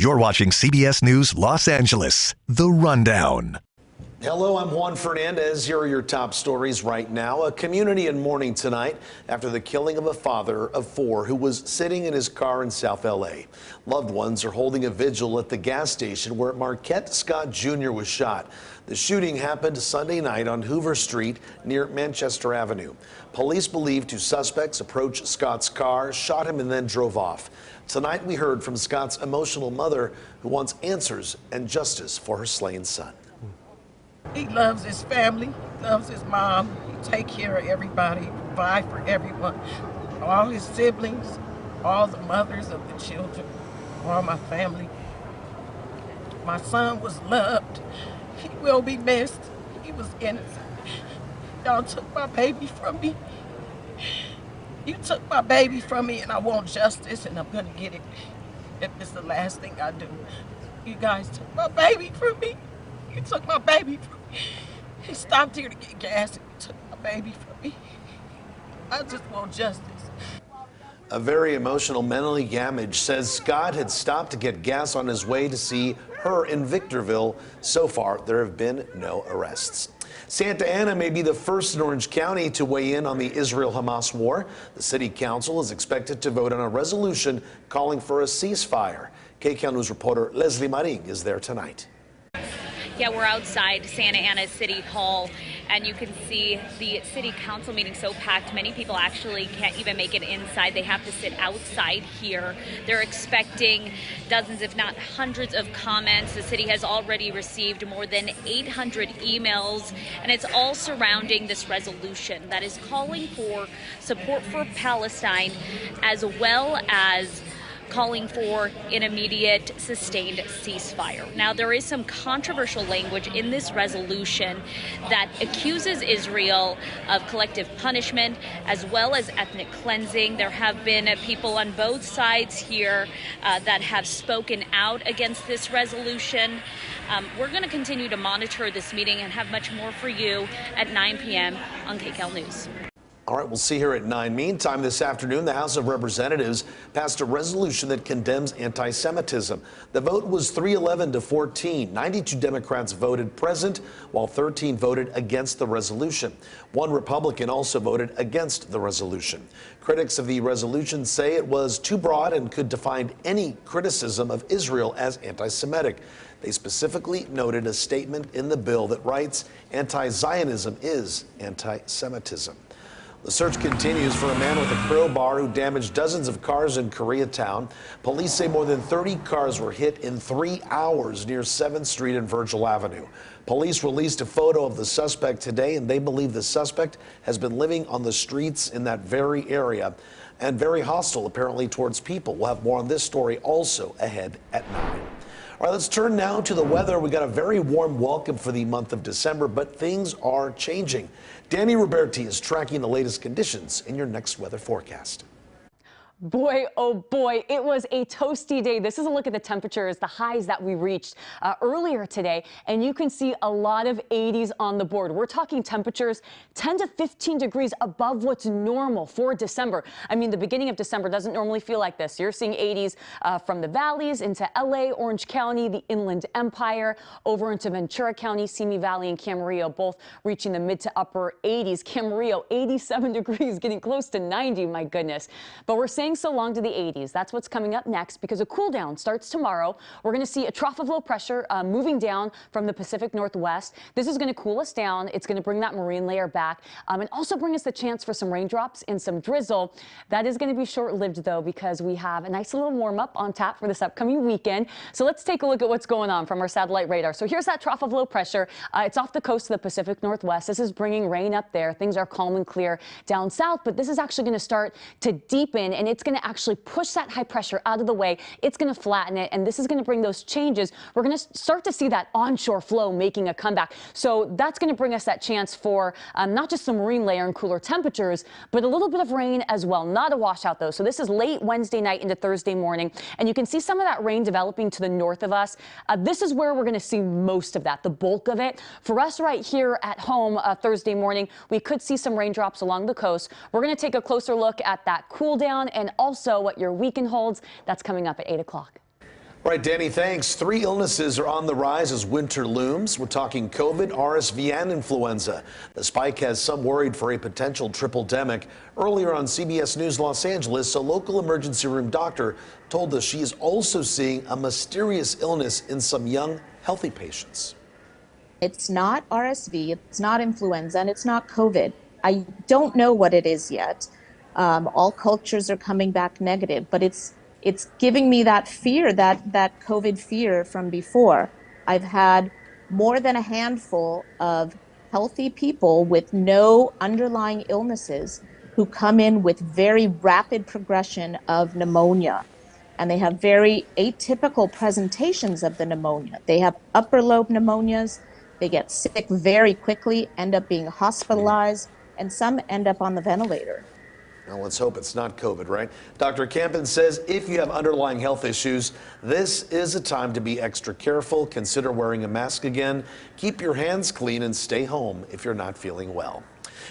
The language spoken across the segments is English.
You're watching CBS News Los Angeles, The Rundown. Hello, I'm Juan Fernandez. Here are your top stories right now. A community in mourning tonight after the killing of a father of 4 who was sitting in his car in South LA. Loved ones are holding a vigil at the gas station where Marquette Scott Jr. was shot. The shooting happened Sunday night on Hoover Street near Manchester Avenue. Police believe 2 suspects approached Scott's car, shot him, and then drove off. Tonight we heard from Scott's emotional mother who wants answers and justice for her slain son. He loves his family, loves his mom. He take care of everybody, provide for everyone. All his siblings, all the mothers of the children, all my family. My son was loved. He will be missed. He was innocent. Y'all took my baby from me. You took my baby from me, and I want justice, and I'm gonna get it if it's the last thing I do. You guys took my baby from me. You took my baby from me. He stopped here to get gas and you took my baby from me. I just want justice. A very emotional, mentally damaged says Scott had stopped to get gas on his way to see her in Victorville. So far, there have been no arrests. Santa Ana may be the first in Orange County to weigh in on the Israel-Hamas war. The city council is expected to vote on a resolution calling for a ceasefire. KCAL News reporter Leslie Maring is there tonight. Yeah, we're outside Santa Ana City Hall, and you can see the city council meeting so packed. Many people actually can't even make it inside. They have to sit outside here. They're expecting dozens, if not hundreds, of comments. The city has already received more than 800 emails, and it's all surrounding this resolution that is calling for support for Palestine, as well as calling for an immediate sustained ceasefire. Now, there is some controversial language in this resolution that accuses Israel of collective punishment as well as ethnic cleansing. There have been people on both sides here that have spoken out against this resolution. We're going to continue to monitor this meeting and have much more for you at 9 p.m. on KCAL News. All right, we'll see here at 9. Meantime, this afternoon, the House of Representatives passed a resolution that condemns anti-Semitism. The vote was 311 to 14. 92 Democrats voted present, while 13 voted against the resolution. 1 Republican also voted against the resolution. Critics of the resolution say it was too broad and could define any criticism of Israel as anti-Semitic. They specifically noted a statement in the bill that writes, "Anti-Zionism is anti-Semitism." The search continues for a man with a crowbar who damaged dozens of cars in Koreatown. Police say more than 30 cars were hit in 3 hours near 7th Street and Virgil Avenue. Police released a photo of the suspect today, and they believe the suspect has been living on the streets in that very area and very hostile, apparently, towards people. We'll have more on this story also ahead at 9. All right, let's turn now to the weather. We got a very warm welcome for the month of December, but things are changing. Danny Roberti is tracking the latest conditions in your next weather forecast. Boy, oh boy, it was a toasty day. This is a look at the temperatures, the highs that we reached earlier today, and you can see a lot of 80s on the board. We're talking temperatures 10 to 15 degrees above what's normal for December. I mean, the beginning of December doesn't normally feel like this. You're seeing 80s from the valleys into LA, Orange County, the Inland Empire, over into Ventura County, Simi Valley, and Camarillo, both reaching the mid to upper 80s. Camarillo, 87 degrees, getting close to 90, my goodness. But we're saying so long to the 80s. That's what's coming up next, because a cool down starts tomorrow. We're going to see a trough of low pressure moving down from the Pacific Northwest. This is going to cool us down. It's going to bring that marine layer back and also bring us the chance for some raindrops and some drizzle. That is going to be short-lived, though, because we have a nice little warm-up on tap for this upcoming weekend. So let's take a look at what's going on from our satellite radar. So here's that trough of low pressure. It's off the coast of the Pacific Northwest. This is bringing rain up there. Things are calm and clear down south, but this is actually going to start to deepen, and it's going to actually push that high pressure out of the way. It's going to flatten it, and this is going to bring those changes. We're going to start to see that onshore flow making a comeback. So that's going to bring us that chance for not just the marine layer and cooler temperatures, but a little bit of rain as well. Not a washout, though. So this is late Wednesday night into Thursday morning, and you can see some of that rain developing to the north of us. This is where we're going to see most of that, the bulk of it. For us right here at home Thursday morning, we could see some raindrops along the coast. We're going to take a closer look at that cool down and also what your weekend holds. That's coming up at 8 o'clock. Right, Danny, thanks. 3 illnesses are on the rise as winter looms. We're talking COVID, RSV, and influenza. The spike has some worried for a potential triple-demic. Earlier on CBS News Los Angeles, a local emergency room doctor told us she is also seeing a mysterious illness in some young, healthy patients. It's not RSV, it's not influenza, and it's not COVID. I don't know what it is yet. All cultures are coming back negative, but it's giving me that fear, that COVID fear from before. I've had more than a handful of healthy people with no underlying illnesses who come in with very rapid progression of pneumonia. And they have very atypical presentations of the pneumonia. They have upper lobe pneumonias. They get sick very quickly, end up being hospitalized, and some end up on the ventilator. Now, let's hope it's not COVID, right? Dr. Campen says if you have underlying health issues, this is a time to be extra careful. Consider wearing a mask again. Keep your hands clean and stay home if you're not feeling well.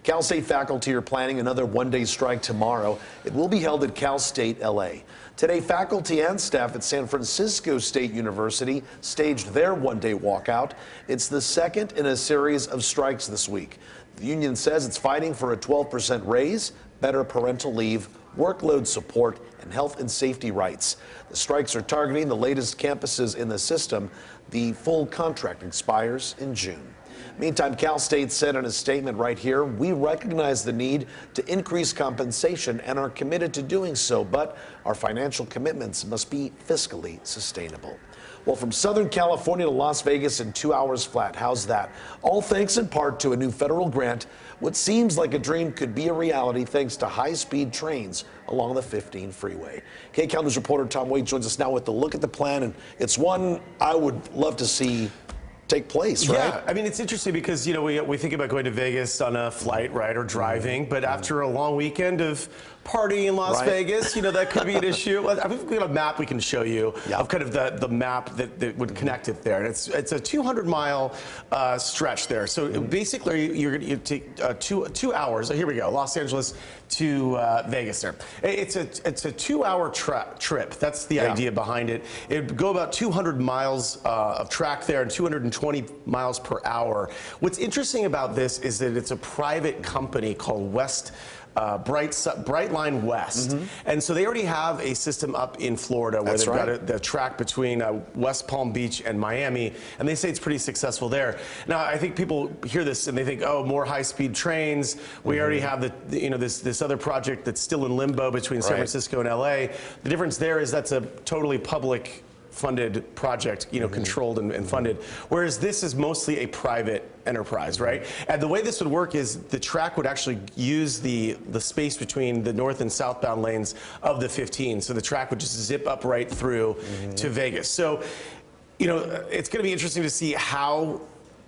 Cal State faculty are planning another one-day strike tomorrow. It will be held at Cal State LA. Today, faculty and staff at San Francisco State University staged their one-day walkout. It's the second in a series of strikes this week. The union says it's fighting for a 12% raise, better parental leave, workload support, and health and safety rights. The strikes are targeting the latest campuses in the system. The full contract expires in June. Meantime, Cal State said in a statement right here, we recognize the need to increase compensation and are committed to doing so, but our financial commitments must be fiscally sustainable. Well, from Southern California to Las Vegas in 2 hours flat. How's that? All thanks in part to a new federal grant. What seems like a dream could be a reality thanks to high-speed trains along the 15 freeway. KCAL News reporter Tom Wade joins us now with a look at the plan, and it's one I would love to see take place, right? Yeah, I mean, it's interesting because, you know, we think about going to Vegas on a flight, right, or driving, but after a long weekend of partying in Las Vegas, you know, that could be an issue. We've got a map we can show you of kind of the map that would connect it there. And it's a 200-mile stretch there. So basically, you're going to take 2 hours. Here we go, Los Angeles to Vegas there. It's a 2-hour trip. That's the idea behind it. It would go about 200 miles of track there and 220 miles per hour. What's interesting about this is that it's a private company called Brightline West. And so they already have a system up in Florida where they've got the track between West Palm Beach and Miami, and they say it's pretty successful there. Now, I think people hear this and they think, oh, more high-speed trains. We already have this other project that's still in limbo between San Francisco and LA. The difference there is that's a totally public funded project, you know, controlled and funded, whereas this is mostly a private enterprise, right? And the way this would work is the track would actually use the space between the north and southbound lanes of the 15, so the track would just zip up right through to Vegas. So, you know, it's going to be interesting to see how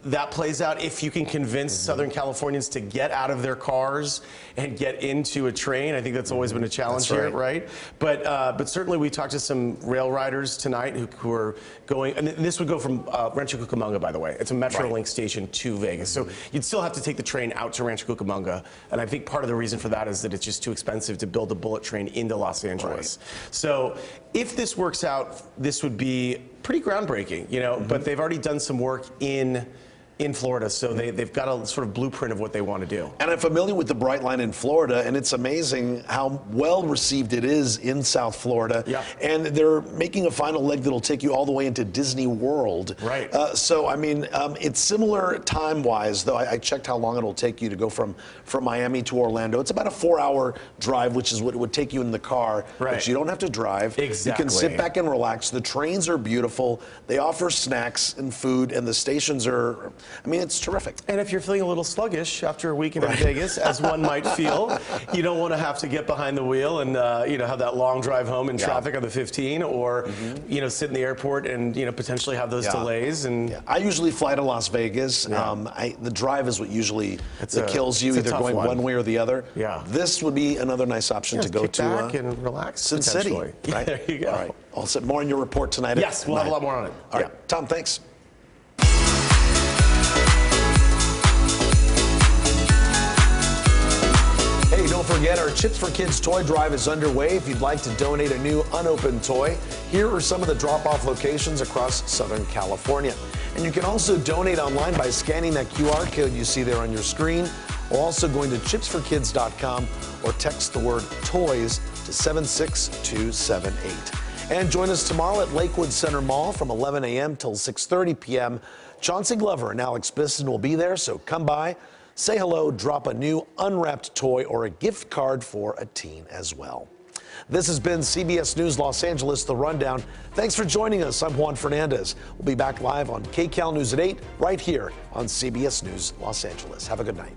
that plays out, if you can convince Southern Californians to get out of their cars and get into a train. I think that's always been a challenge here, right? But certainly we talked to some rail riders tonight who are going, and this would go from Rancho Cucamonga, by the way. It's a Metrolink station to Vegas. So you'd still have to take the train out to Rancho Cucamonga, and I think part of the reason for that is that it's just too expensive to build a bullet train into Los Angeles. So if this works out, this would be pretty groundbreaking, you know, but they've already done some work in Florida, so they've got a sort of blueprint of what they want to do. And I'm familiar with the Brightline in Florida, and it's amazing how well received it is in South Florida. And they're making a final leg that'll take you all the way into Disney World. So, I mean, it's similar time-wise, though. I checked how long it'll take you to go from Miami to Orlando. It's about a 4-hour drive, which is what it would take you in the car. But you don't have to drive. You can sit back and relax. The trains are beautiful. They offer snacks and food, and the stations are, I mean, it's terrific. And if you're feeling a little sluggish after a weekend in Vegas, as one might feel, you don't want to have to get behind the wheel and you know, have that long drive home in traffic on the 15, or you know, sit in the airport and you know, potentially have those delays. And I usually fly to Las Vegas. The drive is what usually kills you, either going one way or the other. This would be another nice option to go to. Back and relax. Sin City. Right? There you go. All right. I'll set more on your report tonight. Yes, we'll have a lot more on it. All right. Tom, thanks. Hey, don't forget, our Chips for Kids toy drive is underway. If you'd like to donate a new unopened toy, here are some of the drop-off locations across Southern California. And you can also donate online by scanning that QR code you see there on your screen, or also going to chipsforkids.com or text the word toys to 76278. And join us tomorrow at Lakewood Center Mall from 11 a.m. till 6:30 p.m. Chauncey Glover and Alex Bisson will be there, so come by, say hello, drop a new unwrapped toy or a gift card for a teen as well. This has been CBS News Los Angeles, The Rundown. Thanks for joining us. I'm Juan Fernandez. We'll be back live on KCAL News at 8 right here on CBS News Los Angeles. Have a good night.